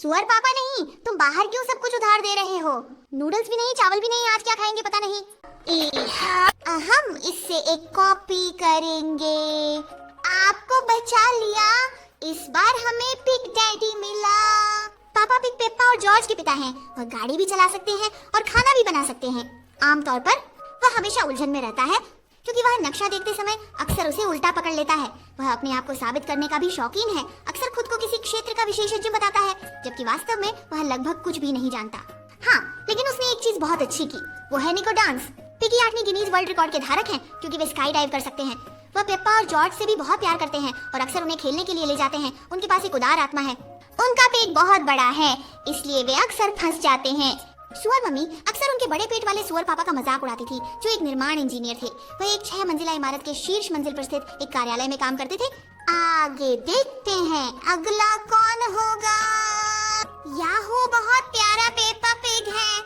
सुअर पापा नहीं, तुम बाहर क्यों सब कुछ उधार दे रहे हो? नूडल्स भी नहीं, चावल भी नहीं, आज क्या खाएंगे पता नहीं। हम इससे एक कॉपी करेंगे। आपको बचा लिया, इस बार हमें पिग डैडी मिला। पापा पिग पेप्पा और जॉर्ज के पिता हैं। वह गाड़ी भी चला सकते हैं और खाना भी बना सकते हैं। आमतौर पर वह हमेशा उलझन में रहता है क्योंकि वह नक्शा देखते समय अक्सर उसे उल्टा पकड़ लेता है। वह अपने आप को साबित करने का भी शौकीन है। अक्सर खुद को किसी क्षेत्र का विशेषज्ञ बताता है, जबकि वास्तव में वह लगभग कुछ भी नहीं जानता। हाँ, लेकिन उसने एक चीज बहुत अच्छी की, वो है निको डांस। पिगी 8वीं गिनीज वर्ल्ड रिकॉर्ड के धारक हैं क्योंकि वे स्काई डाइव कर सकते हैं। वह पेप्पा और जॉर्ज से भी बहुत प्यार करते हैं और अक्सर उन्हें खेलने के लिए ले जाते हैं। उनके पास एक उदार आत्मा है। उनका पेट बहुत बड़ा है, इसलिए वे अक्सर फंस जाते हैं। सुअर मम्मी अक्सर उनके बड़े पेट वाले सुअर पापा का मजाक उड़ाती थी, जो एक निर्माण इंजीनियर थे। वह एक 6 मंजिला इमारत के शीर्ष मंजिल पर स्थित एक कार्यालय में काम करते थे। आगे देखते हैं अगला कौन होगा। याहू, बहुत प्यारा पेप्पा पिग है।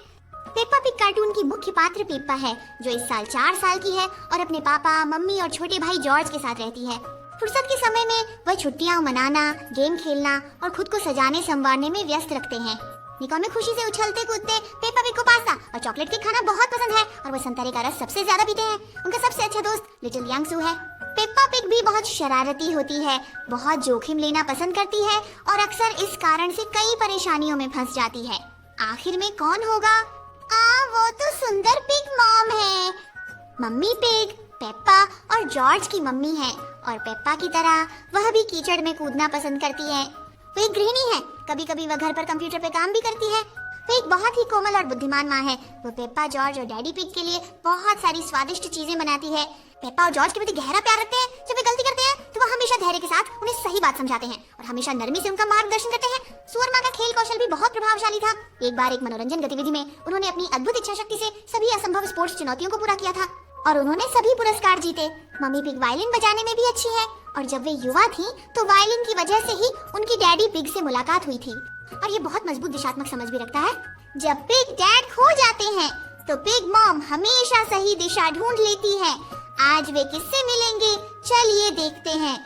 पेप्पा पिग कार्टून की मुख्य पात्र पेप्पा है, जो इस साल 4 साल की है और अपने पापा, मम्मी और छोटे भाई जॉर्ज के साथ रहती है। फुर्सत के समय में वह छुट्टियां मनाना, गेम खेलना और खुद को सजाने संवारने में व्यस्त रखते हैं। निको में खुशी से उछलते कूदते पेप्पा पिग को पास्ता और चॉकलेट केक खाना बहुत पसंद है और वह संतरे का रस सबसे ज्यादा पीते हैं। उनका सबसे अच्छा दोस्त लिटिल यांगसू है। पेप्पा पिग भी बहुत शरारती होती है, बहुत जोखिम लेना पसंद करती है और अक्सर इस कारण से कई परेशानियों में फंस जाती है। आखिर में कौन होगा? वो तो सुंदर पिग मॉम है। मम्मी पिग पेप्पा और जॉर्ज की मम्मी है और पेप्पा की तरह वह भी कीचड़ में कूदना पसंद करती है। वो एक गृहिणी है, कभी कभी वह घर पर कंप्यूटर पे काम भी करती है। वो एक बहुत ही कोमल और बुद्धिमान माँ है। वो पेप्पा, जॉर्ज और डैडी पिग के लिए बहुत सारी स्वादिष्ट चीजें बनाती है। पेप्पा और जॉर्ज के प्रति गहरा प्यार रखते हैं। जब वे गलती करते हैं तो वह हमेशा धैर्य के साथ उन्हें सही बात समझाते हैं और हमेशा नरमी से उनका मार्गदर्शन करते हैं। सुअर माँ का खेल कौशल भी बहुत प्रभावशाली था। एक बार एक मनोरंजन गतिविधि में उन्होंने अपनी अद्भुत इच्छा शक्ति से सभी असंभव स्पोर्ट्स चुनौतियों को पूरा किया था और उन्होंने सभी पुरस्कार जीते। मम्मी पिग वायलिन बजाने में भी अच्छी है और जब वे युवा थी तो वायलिन की वजह से ही उनकी डैडी पिग से मुलाकात हुई थी। और ये बहुत मजबूत दिशात्मक समझ भी रखता है। जब पिग डैड खो जाते हैं तो पिग मॉम हमेशा सही दिशा ढूंढ लेती है। आज वे किससे मिलेंगे, चलिए देखते हैं।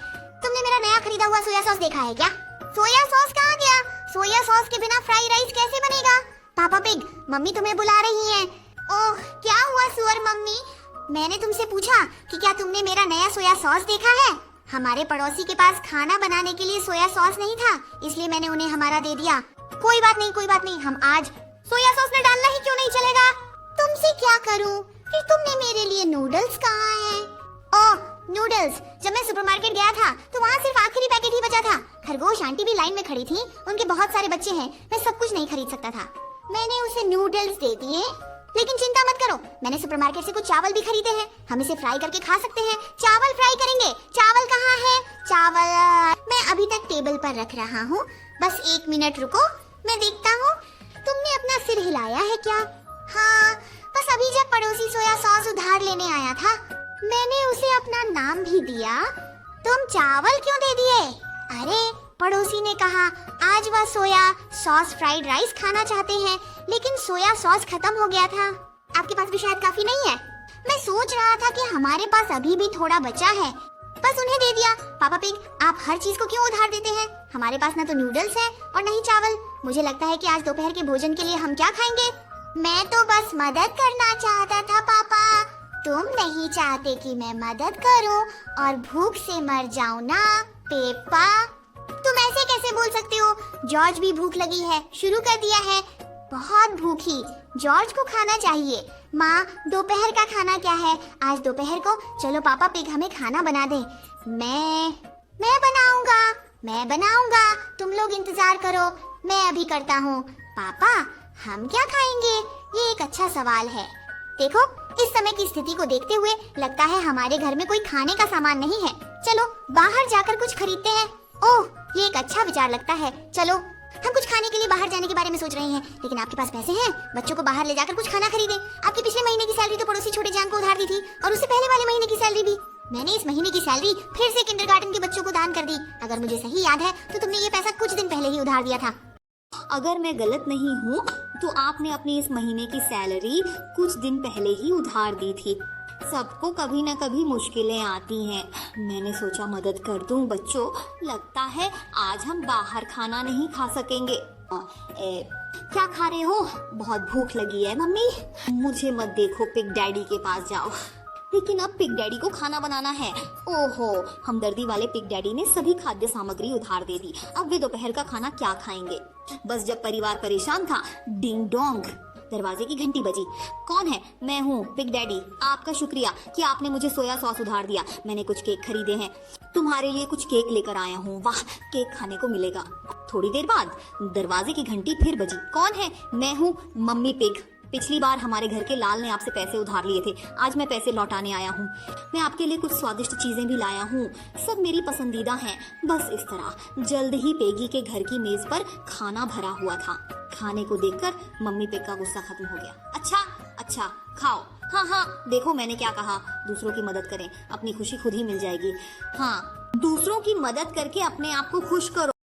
तुमने मेरा नया खरीदा हुआ सोया सॉस देखा है क्या? सोया सॉस कहाँ गया? सोया सॉस के बिना फ्राई राइस कैसे बनेगा? पापा पिग, मम्मी तुम्हें बुला रही है। ओह, क्या हुआ सुअर मम्मी? मैंने तुमसे पूछा कि क्या तुमने मेरा नया सोया सॉस देखा है? हमारे पड़ोसी के पास खाना बनाने के लिए सोया सॉस नहीं था, इसलिए मैंने उन्हें हमारा दे दिया। कोई बात नहीं, कोई बात नहीं, हम आज सोया सॉस में डालना ही क्यों नहीं चलेगा? तुमसे क्या करूं? फिर तुमने मेरे लिए नूडल्स कहाँ हैं? ओह, नूडल्स। जब मैं सुपरमार्केट गया था तो वहाँ सिर्फ आखिरी पैकेट ही बचा था। खरगोश आंटी भी लाइन में खड़ी थी, उनके बहुत सारे बच्चे हैं, मैं सब कुछ नहीं खरीद सकता था। मैंने उसे नूडल्स दे दिए, लेकिन चिंता मत करो, मैंने सुपरमार्केट से कुछ चावल भी खरीदे हैं। हम इसे फ्राई करके खा सकते हैं। चावल फ्राई करेंगे। चावल कहाँ है? चावल मैं अभी तक टेबल पर रख रहा हूँ, बस 1 मिनट रुको, मैं देखता हूँ। तुमने अपना सिर हिलाया है क्या? हाँ, बस अभी जब पड़ोसी सोया सॉस उधार लेने आया था, मैंने उसे अपना नाम भी दिया। तुम चावल क्यों दे दिए? अरे, पड़ोसी ने कहा आज वह सोया सॉस फ्राइड राइस खाना चाहते हैं, लेकिन सोया सॉस खत्म हो गया था। आपके पास भी शायद काफी नहीं है। मैं सोच रहा था कि हमारे पास अभी भी थोड़ा बचा है, बस उन्हें दे दिया। पापा पिग, आप हर चीज को क्यों उधार देते हैं? हमारे पास न तो नूडल्स है और न ही चावल। मुझे लगता है कि आज दोपहर के भोजन के लिए हम क्या खाएंगे? मैं तो बस मदद करना चाहता था पापा। तुम नहीं चाहते कि मैं मदद करूं और भूख से मर जाऊं ना पेप्पा? तुम ऐसे कैसे बोल सकते हो? जॉर्ज भी भूख लगी है, शुरू कर दिया है। बहुत भूखी, जॉर्ज को खाना चाहिए। माँ, दोपहर का खाना क्या है? आज दोपहर को चलो पापा पिग हमें खाना बना दे। मैं बनाऊंगा, तुम लोग इंतजार करो, मैं अभी करता हूँ। पापा, हम क्या खाएंगे? ये एक अच्छा सवाल है। देखो, इस समय की स्थिति को देखते हुए लगता है हमारे घर में कोई खाने का सामान नहीं है। चलो बाहर जाकर कुछ खरीदते हैं। ओह, ये एक अच्छा विचार लगता है। चलो हम कुछ खाने के लिए बाहर जाने के बारे में सोच रहे हैं, लेकिन आपके पास पैसे हैं? बच्चों को बाहर ले जाकर कुछ खाना खरीदें। आपके पिछले महीने की सैलरी तो पड़ोसी छोटे जान को उधार दी थी और उससे पहले वाले महीने की सैलरी भी। मैंने इस महीने की सैलरी फिर से किंडरगार्टन के बच्चों को दान कर दी। अगर मुझे सही याद है तो तुमने ये पैसा कुछ दिन पहले ही उधार दिया था। अगर मैं गलत नहीं हूँ तो आपने अपनी इस महीने की सैलरी कुछ दिन पहले ही उधार दी थी। सबको कभी न कभी मुश्किलें आती हैं। मैंने सोचा मदद कर दूं। बच्चों, लगता है आज हम बाहर खाना नहीं खा सकेंगे। क्या खा रहे हो? बहुत भूख लगी है मम्मी। मुझे मत देखो, पिग डैडी के पास जाओ। लेकिन अब पिग डैडी को खाना बनाना है। ओहो, हमदर्दी वाले पिग डैडी ने सभी खाद्य सामग्री उधार दे दी। अब वे दोपहर का खाना क्या खाएंगे? बस जब परिवार परेशान था, डिंग डोंग, दरवाजे की घंटी बजी। कौन है? मैं हूँ, पिग डैडी। आपका शुक्रिया कि आपने मुझे सोया सॉस उधार दिया। मैंने कुछ केक खरीदे हैं, तुम्हारे लिए कुछ केक लेकर आया हूँ। वाह, केक खाने को मिलेगा। थोड़ी देर बाद दरवाजे की घंटी फिर बजी। कौन है? मैं हूँ, मम्मी पिग। पिछली बार हमारे घर के लाल ने आपसे पैसे उधार लिए थे, आज मैं पैसे लौटाने आया हूँ। मैं आपके लिए कुछ स्वादिष्ट चीजें भी लाया हूँ, सब मेरी पसंदीदा हैं। बस इस तरह जल्द ही पेगी के घर की मेज पर खाना भरा हुआ था। खाने को देखकर मम्मी पिग का गुस्सा खत्म हो गया। अच्छा खाओ। हाँ, देखो मैंने क्या कहा, दूसरों की मदद करें, अपनी खुशी खुद ही मिल जाएगी। हाँ, दूसरों की मदद करके अपने आप को खुश करो।